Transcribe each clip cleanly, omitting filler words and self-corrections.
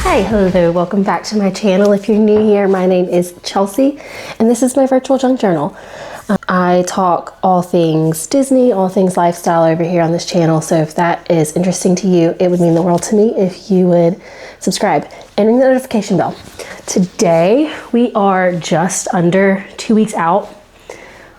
Hi, hello there, welcome back to my channel. If you're new here, my name is Chelsea, and this is my virtual junk journal. I talk all things Disney, all things lifestyle over here on this channel, so if that is interesting to you, it would mean the world to me if you would subscribe and ring the notification bell. Today, we are just under 2 weeks out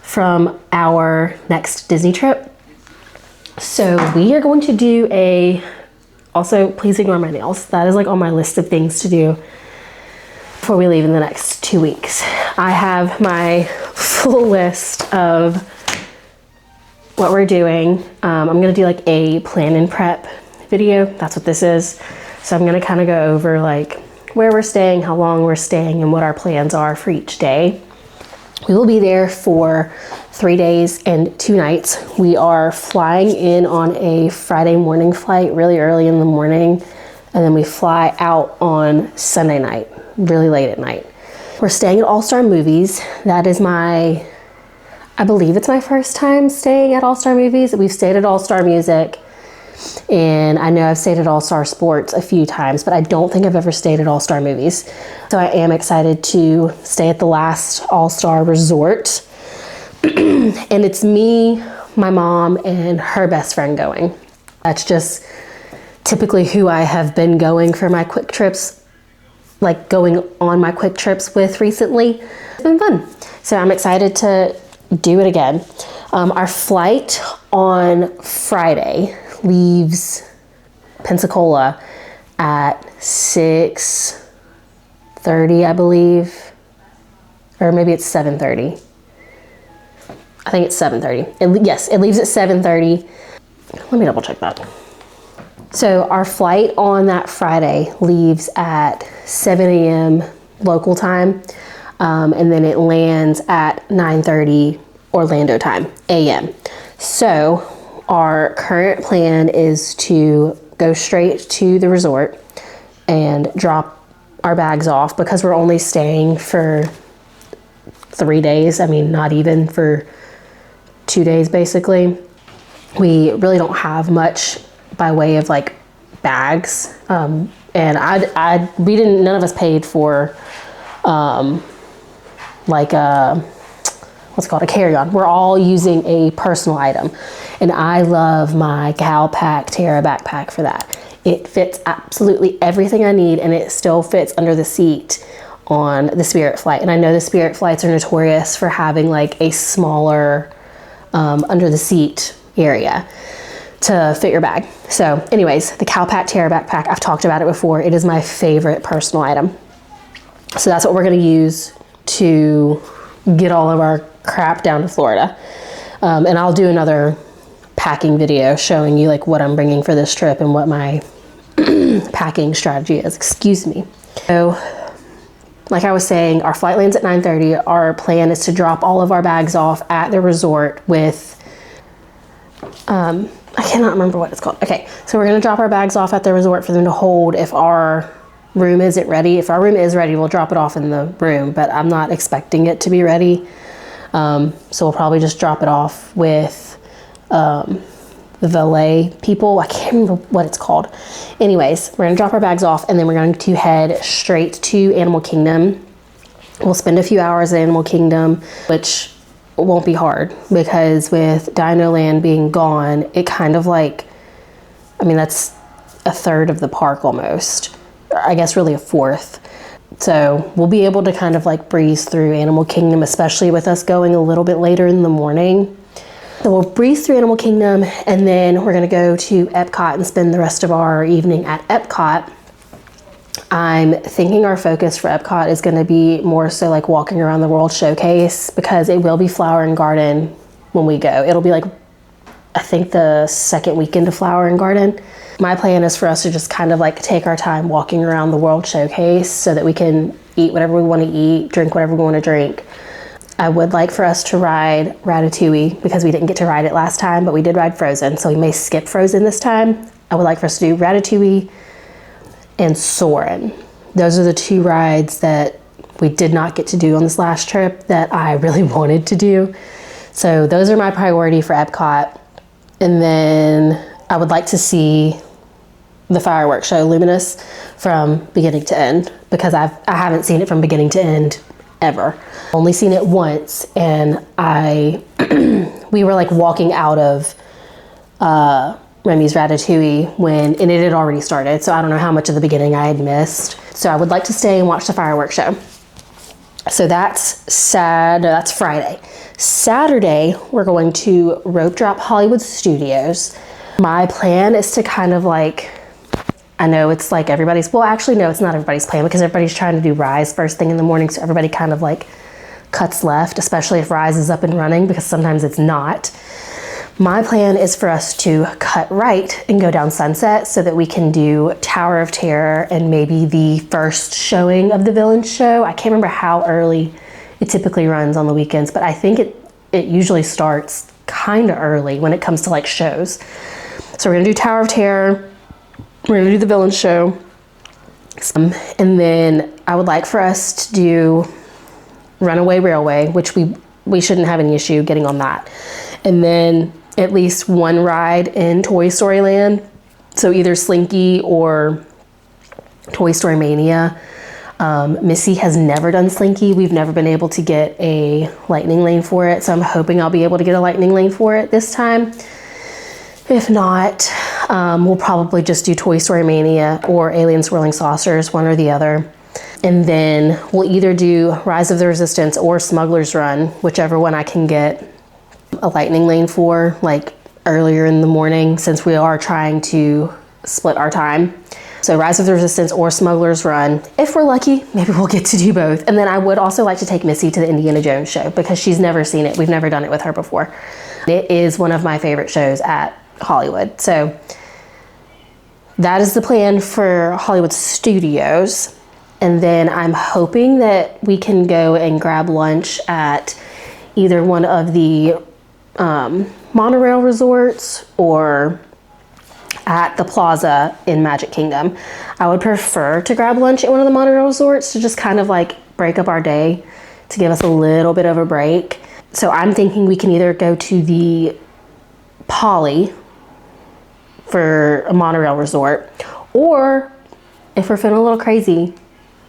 from our next Disney trip. So we are going to do also, please ignore my nails. That is like on my list of things to do before we leave in the next 2 weeks. I have my full list of what we're doing. I'm gonna do like a plan and prep video. That's what this is. So I'm gonna kind of go over like where we're staying, how long we're staying, and what our plans are for each day. We will be there for 3 days and 2 nights. We are flying in on a Friday morning flight really early in the morning, and then we fly out on Sunday night, really late at night. We're staying at All Star Movies. That is I believe it's my first time staying at All Star Movies. We've stayed at All Star Music, and I know I've stayed at All Star Sports a few times, but I don't think I've ever stayed at All Star Movies. So I am excited to stay at the last All Star Resort. And it's me, my mom, and her best friend going. That's just typically who I have been going for my quick trips, like going on my quick trips with recently. It's been fun. So I'm excited to do it again. Our flight on Friday leaves Pensacola at 6:30, I believe, or maybe it's 7:30. I think it's 7:30. Yes, it leaves at 7:30. Let me double check that. So our flight on that Friday leaves at 7 a.m. local time, and then it lands at 9:30 Orlando time, a.m. So our current plan is to go straight to the resort and drop our bags off because we're only staying for 3 days. I mean, not even for 2 days, basically. We really don't have much by way of like bags. And none of us paid for like what's it called, a carry-on. We're all using a personal item. And I love my Calpac Terra backpack for that. It fits absolutely everything I need, and it still fits under the seat on the Spirit flight. And I know the Spirit flights are notorious for having like a smaller under the seat area to fit your bag. So anyways, the Calpac Terra backpack, I've talked about it before. It is my favorite personal item. So that's what we're gonna use to get all of our crap down to Florida. And I'll do another packing video showing you like what I'm bringing for this trip and what my packing strategy is, excuse me. So like I was saying, our flight lands at 9:30. Our plan is to drop all of our bags off at the resort with, I cannot remember what it's called. Okay, so we're gonna drop our bags off at the resort for them to hold if our room isn't ready. If our room is ready, we'll drop it off in the room, but I'm not expecting it to be ready. So we'll probably just drop it off with the valet people. I can't remember what it's called. Anyways, we're gonna drop our bags off and then we're going to head straight to Animal Kingdom. We'll spend a few hours at Animal Kingdom, which won't be hard because with Dino Land being gone, it kind of like, I mean, that's a third of the park almost. I guess really a fourth. So we'll be able to kind of like breeze through Animal Kingdom, especially with us going a little bit later in the morning. So we'll breeze through Animal Kingdom and then we're gonna go to Epcot and spend the rest of our evening at Epcot. I'm thinking our focus for Epcot is gonna be more so like walking around the World Showcase because it will be Flower and Garden when we go. It'll be like, I think the second weekend of Flower and Garden. My plan is for us to just kind of like take our time walking around the World Showcase so that we can eat whatever we want to eat, drink whatever we want to drink. I would like for us to ride Ratatouille because we didn't get to ride it last time, but we did ride Frozen, so we may skip Frozen this time. I would like for us to do Ratatouille and Soarin'. Those are the 2 rides that we did not get to do on this last trip that I really wanted to do. So those are my priority for Epcot. And then I would like to see the fireworks show, Luminous, from beginning to end, because I haven't seen it from beginning to end ever. Only seen it once, and we were like walking out of Remy's Ratatouille and it had already started, so I don't know how much of the beginning I had missed. So I would like to stay and watch the fireworks show. So that's Friday. Saturday, we're going to rope drop Hollywood Studios. My plan is to kind of like, I know it's like everybody's, well actually no, it's not everybody's plan, because everybody's trying to do Rise first thing in the morning, so everybody kind of like cuts left, especially if Rise is up and running, because sometimes it's not. My plan is for us to cut right and go down Sunset so that we can do Tower of Terror and maybe the first showing of the Villain show. I can't remember how early it typically runs on the weekends, but I think it usually starts kind of early when it comes to like shows. So we're gonna do Tower of Terror, we're gonna do the Villain show, and then I would like for us to do Runaway Railway, which we shouldn't have any issue getting on that. And then at least one ride in Toy Story Land. So either Slinky or Toy Story Mania. Missy has never done Slinky. We've never been able to get a lightning lane for it. So I'm hoping I'll be able to get a lightning lane for it this time. If not, we'll probably just do Toy Story Mania or Alien Swirling Saucers, one or the other. And then we'll either do Rise of the Resistance or Smuggler's Run, whichever one I can get a lightning lane for, like earlier in the morning, since we are trying to split our time. So Rise of the Resistance or Smuggler's Run. If we're lucky, maybe we'll get to do both. And then I would also like to take Missy to the Indiana Jones show, because she's never seen it. We've never done it with her before. It is one of my favorite shows at Hollywood. So that is the plan for Hollywood Studios. And then I'm hoping that we can go and grab lunch at either one of the monorail resorts or at the plaza in Magic Kingdom. I would prefer to grab lunch at one of the monorail resorts to just kind of like break up our day, to give us a little bit of a break. So I'm thinking we can either go to the Poly for a monorail resort, or if we're feeling a little crazy,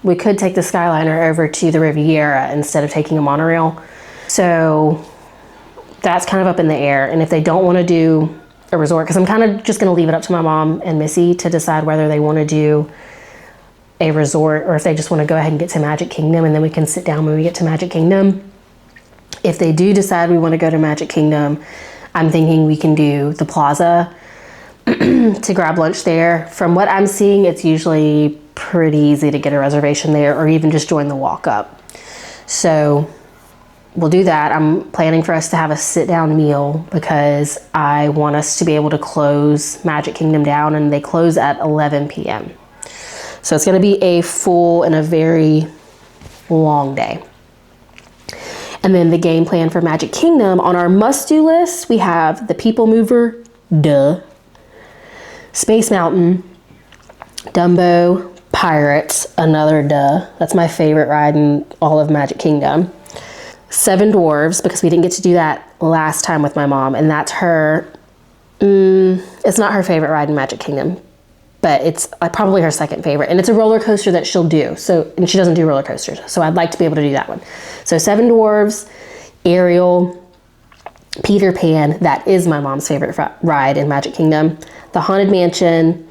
we could take the Skyliner over to the Riviera instead of taking a monorail. So that's kind of up in the air. And if they don't want to do a resort, because I'm kind of just going to leave it up to my mom and Missy to decide whether they want to do a resort or if they just want to go ahead and get to Magic Kingdom, and then we can sit down when we get to Magic Kingdom. If they do decide we want to go to Magic Kingdom, I'm thinking we can do the plaza to grab lunch there. From what I'm seeing, it's usually pretty easy to get a reservation there, or even just join the walk up. So we'll do that. I'm planning for us to have a sit-down meal because I want us to be able to close Magic Kingdom down, and they close at 11 p.m. So it's going to be a full and a very long day. And then the game plan for Magic Kingdom, on our must-do list, we have the People Mover, duh, Space Mountain, Dumbo, Pirates, another duh. That's my favorite ride in all of Magic Kingdom. Seven Dwarves, because we didn't get to do that last time with my mom, and that's her, it's not her favorite ride in Magic Kingdom, but it's probably her second favorite, and it's a roller coaster that she'll do. So, and she doesn't do roller coasters, so I'd like to be able to do that one. So Seven Dwarves, Ariel, Peter Pan, that is my mom's favorite ride in Magic Kingdom, the Haunted Mansion,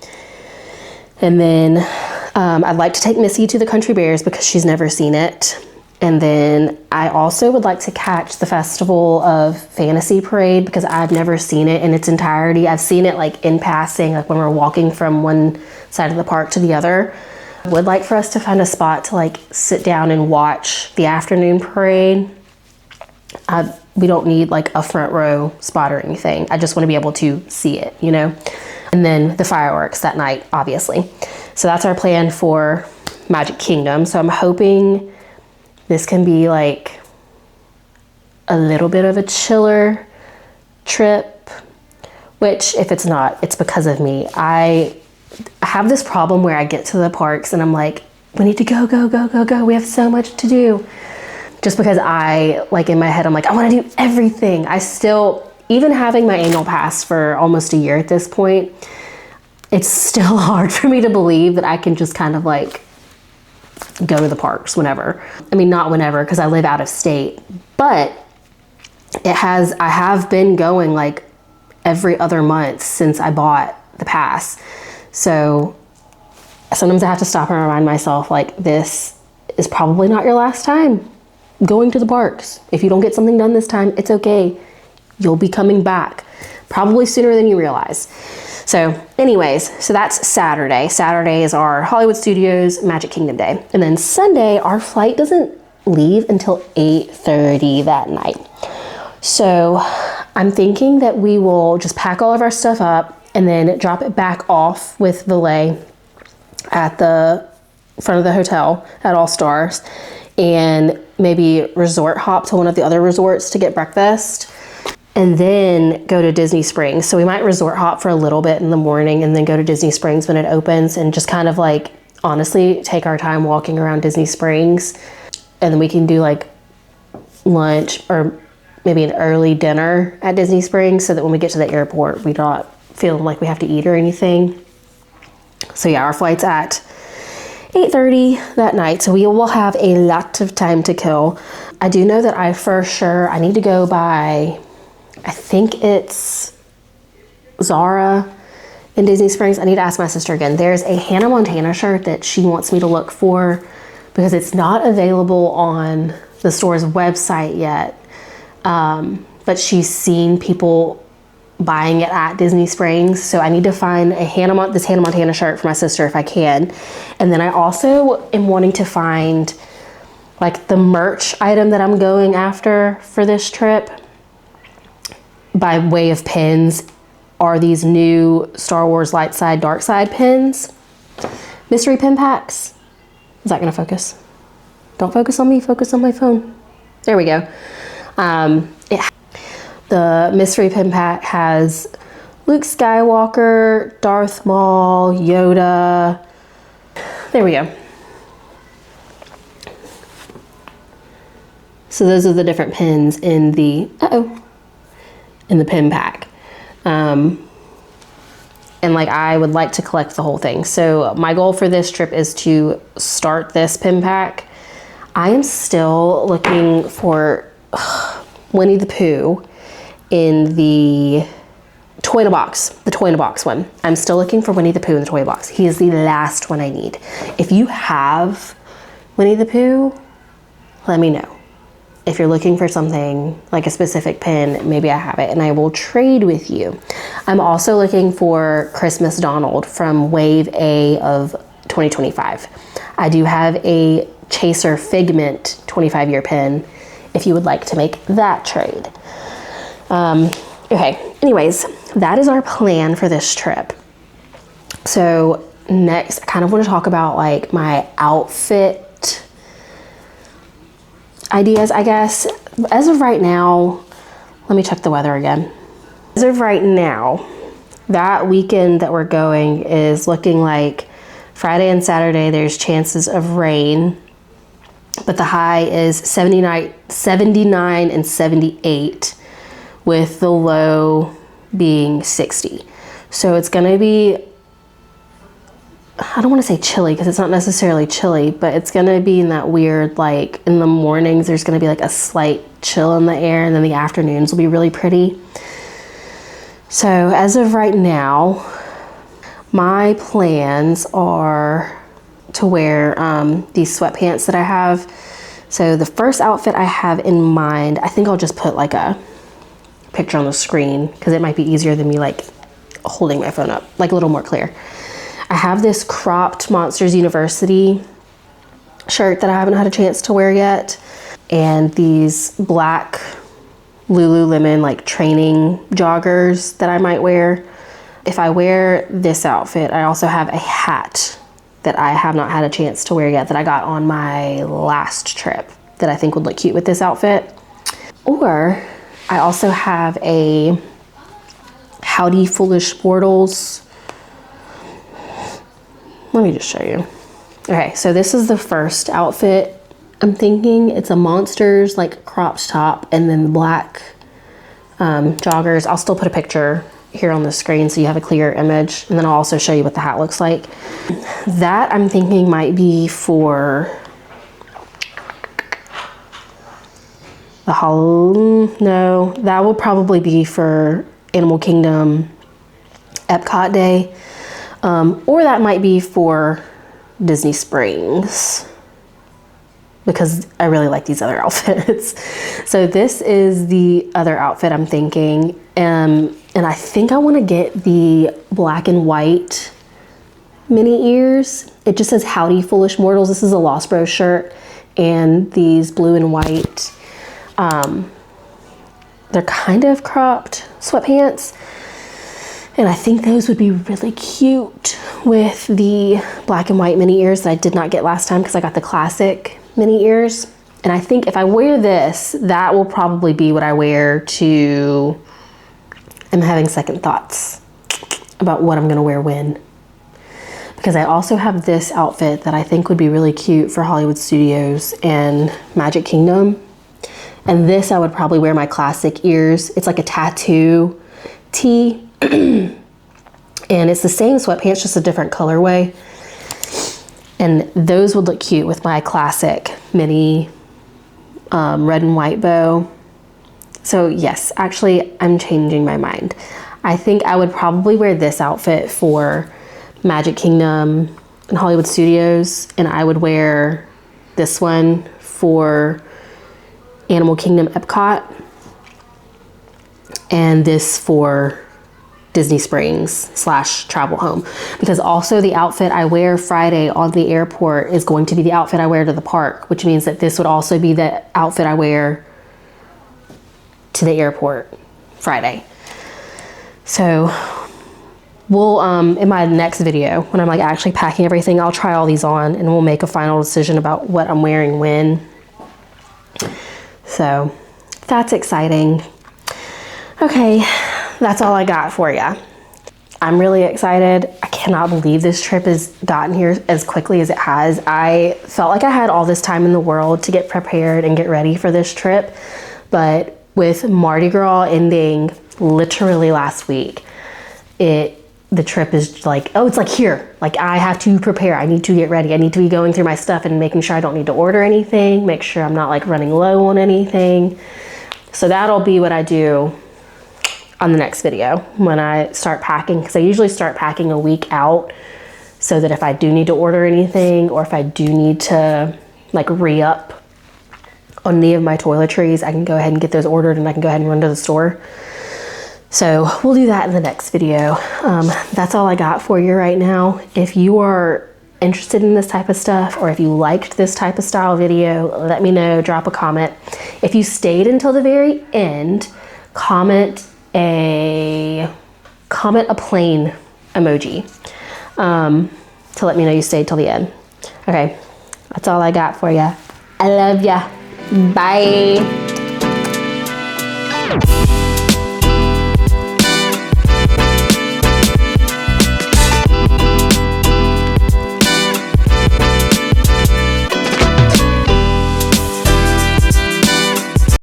and then I'd like to take Missy to the Country Bears because she's never seen it. And then I also would like to catch the Festival of Fantasy Parade because I've never seen it in its entirety. I've seen it like in passing, like when we're walking from one side of the park to the other. I would like for us to find a spot to like sit down and watch the afternoon parade. We don't need like a front row spot or anything. I just want to be able to see it, you know? And then the fireworks that night, obviously. So that's our plan for Magic Kingdom. So I'm hoping this can be like a little bit of a chiller trip, which if it's not, it's because of me. I have this problem where I get to the parks and I'm like, we need to go, go, go, go, go. We have so much to do. Just because I, like in my head, I'm like, I want to do everything. I still even having my annual pass for almost a year at this point, it's still hard for me to believe that I can just kind of like go to the parks whenever. I mean, not whenever, because I live out of state, but I have been going like every other month since I bought the pass. So sometimes I have to stop and remind myself, like, this is probably not your last time going to the parks. If you don't get something done this time, it's okay. You'll be coming back probably sooner than you realize. So anyways, so that's Saturday. Saturday is our Hollywood Studios Magic Kingdom day. And then Sunday, our flight doesn't leave until 8:30 that night. So I'm thinking that we will just pack all of our stuff up and then drop it back off with valet at the front of the hotel at All Stars, and maybe resort hop to one of the other resorts to get breakfast, and then go to Disney Springs. So we might resort hop for a little bit in the morning and then go to Disney Springs when it opens, and just kind of like honestly take our time walking around Disney Springs. And then we can do like lunch or maybe an early dinner at Disney Springs, so that when we get to the airport, we're not feeling like we have to eat or anything. So yeah, our flight's at 8:30 that night, so we will have a lot of time to kill. I do know that I need to go by, I think it's Zara in Disney Springs. I need to ask my sister again. There's a Hannah Montana shirt that she wants me to look for because it's not available on the store's website yet. But she's seen people buying it at Disney Springs. So I need to find this Hannah Montana shirt for my sister if I can. And then I also am wanting to find like the merch item that I'm going after for this trip by way of pins are these new Star Wars light side, dark side pins. Mystery pin packs. Is that gonna focus? Don't focus on me, focus on my phone. There we go. The mystery pin pack has Luke Skywalker, Darth Maul, Yoda. There we go. So those are the different pins in the pin pack. And like, I would like to collect the whole thing. So my goal for this trip is to start this pin pack. I am still looking for Winnie the Pooh in the toy in a box, the toy in a box one. I'm still looking for Winnie the Pooh in the toy box. He is the last one I need. If you have Winnie the Pooh, let me know. If you're looking for something like a specific pin, maybe I have it and I will trade with you. I'm also looking for Christmas Donald from Wave A of 2025. I do have a Chaser Figment 25-year pin if you would like to make that trade. Okay, anyways, that is our plan for this trip. So next, I kind of want to talk about like my outfit ideas, I guess. As of right now, let me check the weather again. As of right now, that weekend that we're going is looking like Friday and Saturday, there's chances of rain, but the high is 79 and 78 with the low being 60. So it's gonna be, I don't want to say chilly because it's not necessarily chilly, but it's gonna be in that weird, like in the mornings there's gonna be like a slight chill in the air, and then the afternoons will be really pretty. So as of right now, my plans are to wear these sweatpants that I have. So the first outfit I have in mind, I think I'll just put like a picture on the screen because it might be easier than me like holding my phone up, like a little more clear. I have this cropped Monsters University shirt that I haven't had a chance to wear yet, and these black Lululemon like training joggers that I might wear. If I wear this outfit, I also have a hat that I have not had a chance to wear yet that I got on my last trip that I think would look cute with this outfit. Or I also have a Howdy Foolish Mortals. Let me just show you. Okay, so this is the first outfit I'm thinking. It's a Monsters like cropped top and then black joggers. I'll still put a picture here on the screen so you have a clear image, and then I'll also show you what the hat looks like. That I'm thinking might be for the no, that will probably be for Animal Kingdom Epcot Day, or that might be for Disney Springs, because I really like these other outfits. So this is the other outfit I'm thinking, and I think I want to get the black and white mini ears. It just says "Howdy Foolish Mortals." This is a Lost Bros shirt, and these blue and white, they're kind of cropped sweatpants, and I think those would be really cute with the black and white mini ears that I did not get last time because I got the classic mini ears. And I think if I wear this, that will probably be what I wear to, I'm having second thoughts about what I'm gonna wear when. Because I also have this outfit that I think would be really cute for Hollywood Studios and Magic Kingdom. And this I would probably wear my classic ears. It's like a tattoo tee. And it's the same sweatpants, just a different colorway. And those would look cute with my classic mini red and white bow. So yes, actually I'm changing my mind. I think I would probably wear this outfit for Magic Kingdom and Hollywood Studios, and I would wear this one for Animal Kingdom Epcot, and this for Disney Springs / travel home, because also the outfit I wear Friday on the airport is going to be the outfit I wear to the park, which means that this would also be the outfit I wear to the airport Friday. So we'll, in my next video, when I'm like actually packing everything, I'll try all these on and we'll make a final decision about what I'm wearing when. So that's exciting. Okay, that's all I got for you. I'm really excited. I cannot believe this trip has gotten here as quickly as it has. I felt like I had all this time in the world to get prepared and get ready for this trip, but with Mardi Gras ending literally last week, the trip is like, oh, it's like here. Like I have to prepare, I need to get ready. I need to be going through my stuff and making sure I don't need to order anything, make sure I'm not like running low on anything. So that'll be what I do on the next video when I start packing, because I usually start packing a week out so that if I do need to order anything, or if I do need to like re-up on any of my toiletries, I can go ahead and get those ordered and I can go ahead and run to the store. So we'll do that in the next video. That's all I got for you right now. If you are interested in this type of stuff, or if you liked this type of style video, let me know, drop a comment. If you stayed until the very end, comment a plane emoji to let me know you stayed till the end. Okay, that's all I got for you. I love ya. Bye.